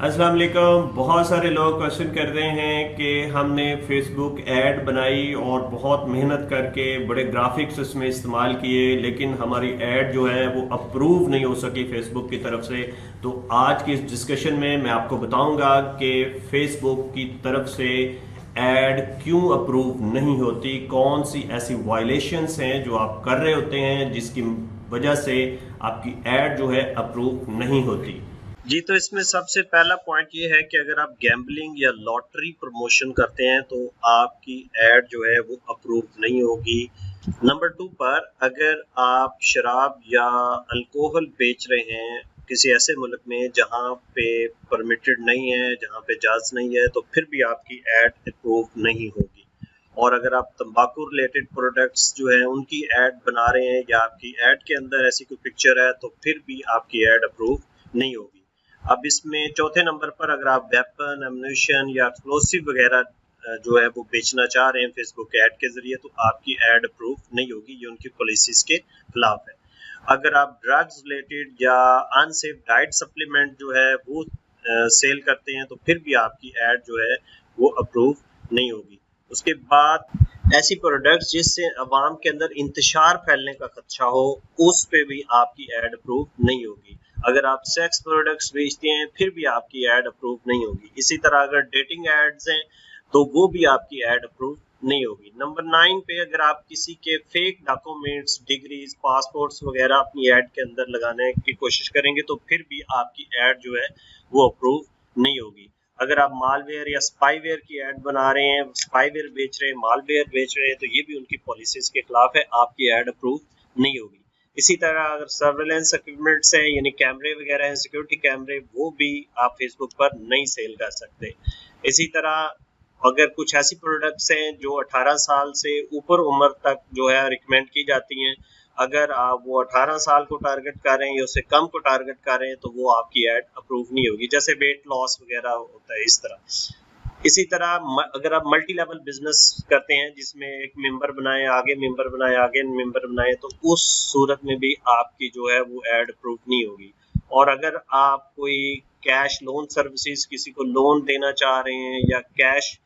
अस्सलाम वालेकुम। बहुत सारे लोग क्वेश्चन कर रहे हैं कि हमने फेसबुक ऐड बनाई और बहुत मेहनत करके बड़े ग्राफिक्स उसमें इस्तेमाल किए, लेकिन हमारी ऐड जो है वो अप्रूव नहीं हो सकी फेसबुक की तरफ से। तो आज की इस डिस्कशन में मैं आपको बताऊंगा कि फेसबुक की तरफ से ऐड क्यों अप्रूव नहीं होती, कौन सी ऐसी वायलेशंस हैं जो आप कर रहे होते हैं जिसकी वजह से आपकी ऐड जो है अप्रूव नहीं होती। जी, तो इसमें सबसे पहला पॉइंट ये है कि अगर आप गैम्बलिंग या लॉटरी प्रमोशन करते हैं तो आपकी ऐड जो है वो अप्रूव नहीं होगी। नंबर 2 पर अगर आप शराब या अल्कोहल बेच रहे हैं किसी ऐसे मुल्क में जहां पे परमिटेड नहीं है, जहां पे इजाज़त नहीं है, तो फिर भी आपकी ऐड अप्रूव नहीं होगी। और अगर आप तंबाकू रिलेटेड प्रोडक्ट्स जो है उनकी ऐड बना रहे हैं या आपकी ऐड के अंदर ऐसी कोई पिक्चर है तो फिर भी आपकी ऐड अप्रूव नहीं होगी। अब इसमें चौथे नंबर पर अगर आप वेपन, एम्युनिशन या एक्सप्लोसिव वगैरह जो है वो बेचना चाह रहे हैं फेसबुक ऐड के जरिए, तो आपकी ऐड अप्रूव नहीं होगी, ये उनकी पॉलिसीज के खिलाफ है। अगर आप ड्रग्स रिलेटेड या अनसेफ डाइट सप्लीमेंट जो है वो सेल करते हैं तो फिर भी आपकी ऐड जो है वो अप्रूव नहीं होगी। उसके बाद ऐसी प्रोडक्ट्स जिससे अवाम के अंदर इंतशार फैलने का खदशा हो, उस पे भी आपकी ऐड अप्रूव नहीं होगी। अगर आप सेक्स प्रोडक्ट्स बेचते हैं फिर भी आपकी ऐड अप्रूव नहीं होगी। इसी तरह अगर डेटिंग एड्स हैं तो वो भी आपकी ऐड अप्रूव नहीं होगी। नंबर 9 पे अगर आप किसी के फेक डॉक्यूमेंट्स, डिग्रीज, पासपोर्ट्स वगैरह अपनी ऐड के अंदर लगाने की कोशिश करेंगे तो फिर भी आपकी ऐड जो है वो अप्रूव नहीं होगी। अगर आप मालवेयर या स्पाईवेयर की ऐड बना रहे हैं, स्पाईवेयर बेच रहे हैं, मालवेयर बेच रहे हैं, तो ये भी उनकी पॉलिसीज के खिलाफ है, आपकी ऐड अप्रूव नहीं होगी। इसी तरह अगर सर्वेलेंस इक्विपमेंट्स हैं यानी कैमरे वगैरह हैं, सिक्योरिटी कैमरे, वो भी आप फेसबुक पर नहीं सेल कर सकते। इसी तरह अगर कुछ ऐसी प्रोडक्ट्स हैं जो 18 साल से ऊपर उम्र तक जो है रिकमेंड की जाती हैं, अगर आप वो 18 साल को टारगेट कर रहे हैं या उससे कम को टारगेट कर रहे हैं तो वो आपकी ऐड अप्रूव नहीं होगी, जैसे वेट लॉस वगैरह होता है इस तरह। इसी तरह अगर आप मल्टी लेवल बिजनेस करते हैं जिसमें एक मेंबर बनाए, आगे मेंबर बनाए, आगे मेंबर बनाए, तो उस सूरत में भी आपकी जो है वो ऐड अप्रूव नहीं होगी। और अगर आप कोई कैश लोन सर्विसेज किसी को लोन देना चाह रहे हैं या कैश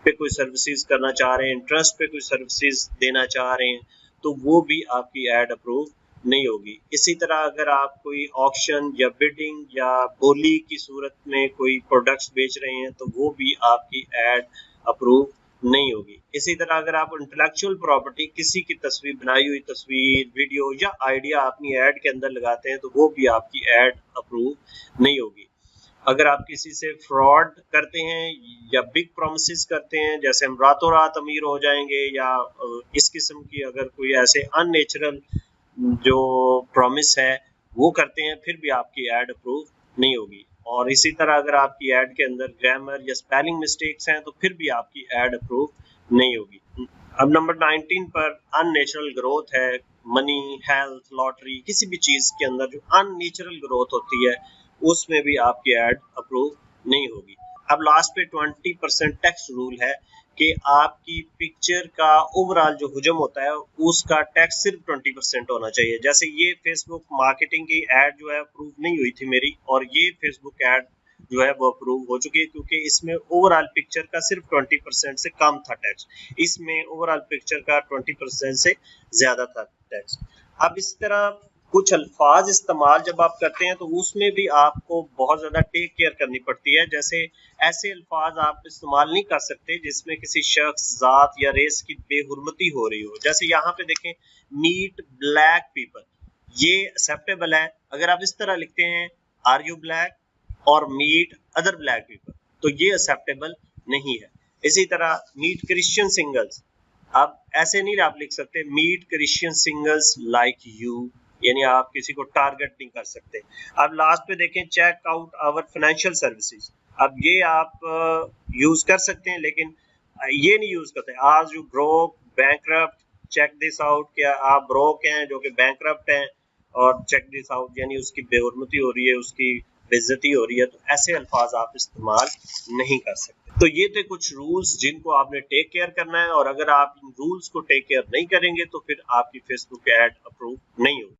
पे कोई सर्विसेज करना चाह रहे हैं, इंटरेस्ट पे कोई सर्विसेज देना चाह रहे हैं, तो वो भी आपकी ऐड अप्रूव नहीं होगी। इसी तरह अगर आप कोई ऑक्शन या बिडिंग या बोली की सूरत में कोई प्रोडक्ट्स बेच रहे हैं तो वो भी आपकी ऐड अप्रूव नहीं होगी। इसी तरह अगर आप इंटेलेक्चुअल प्रॉपर्टी, किसी की तस्वीर, बनाई हुई तस्वीर, वीडियो या आइडिया अपनी ऐड के अंदर लगाते हैं तो वो भी आपकी ऐड अप्रूव नहीं होगी। अगर आप किसी से फ्रॉड करते हैं या बिग प्रोमिसेस करते हैं, जैसे हम रातों रात अमीर हो जाएंगे या इस किस्म की अगर कोई ऐसे अननेचुरल जो प्रॉमिस है वो करते हैं, फिर भी आपकी ऐड अप्रूव नहीं होगी। और इसी तरह अगर आपकी ऐड के अंदर ग्रामर या स्पेलिंग मिस्टेक्स हैं तो फिर भी आपकी ऐड अप्रूव नहीं होगी। अब नंबर 19 पर अननेचुरल ग्रोथ है, मनी, हेल्थ, लॉटरी, किसी भी चीज के अंदर जो अननेचुरल ग्रोथ होती है उसमें भी आपकी ऐड अप्रूव नहीं होगी। अब लास्ट पे 20% टैक्स रूल है कि आपकी पिक्चर का ओवरऑल जो हुजम होता है उसका टैक्स सिर्फ 20% होना चाहिए। जैसे ये फेसबुक मार्केटिंग की ऐड जो है अप्रूव नहीं हुई थी मेरी, और ये फेसबुक ऐड जो है वो अप्रूव हो चुकी है क्योंकि इसमें ओवरऑल पिक्चर का सिर्फ 20% से कम था टैक्स, इसमें ओवरऑल पिक्चर का 20% से ज्यादा था टैक्स। अब इस तरह कुछ अल्फाज इस्तेमाल जब आप करते हैं तो उसमें भी आपको बहुत ज्यादा टेक केयर करनी पड़ती है। जैसे ऐसे अल्फाज आप इस्तेमाल नहीं कर सकते जिसमें किसी शख्स, जात या रेस की बेहुरमती हो रही हो। जैसे यहाँ पे देखें, मीट ब्लैक पीपल, ये एक्सेप्टेबल है। अगर आप इस तरह लिखते हैं आर यू ब्लैक और मीट अदर ब्लैक पीपल, तो ये एक्सेप्टेबल नहीं है। इसी तरह मीट क्रिश्चियन सिंगल्स, अब ऐसे नहीं आप लिख सकते meet Christian singles like you, यानी आप किसी को टारगेट नहीं कर सकते। अब लास्ट पे देखें, check out our financial services, अब ये आप यूज कर सकते हैं लेकिन ये नहीं यूज करते आज you broke bankrupt, check this out, क्या आप ब्रोक हैं जो कि बैंकरप्ट हैं, और चेक दिस आउट यानी उसकी बेहुरमती हो रही है, उसकी बेइज्जती हो रही है, तो ऐसे अल्फाज आप इस्तेमाल नहीं कर सकते। तो ये थे कुछ रूल्स जिनको आपने टेक केयर करना है, और अगर आप इन रूल्स को टेक केयर नहीं करेंगे तो फिर आपकी फेसबुक ऐड अप्रूव नहीं होगी।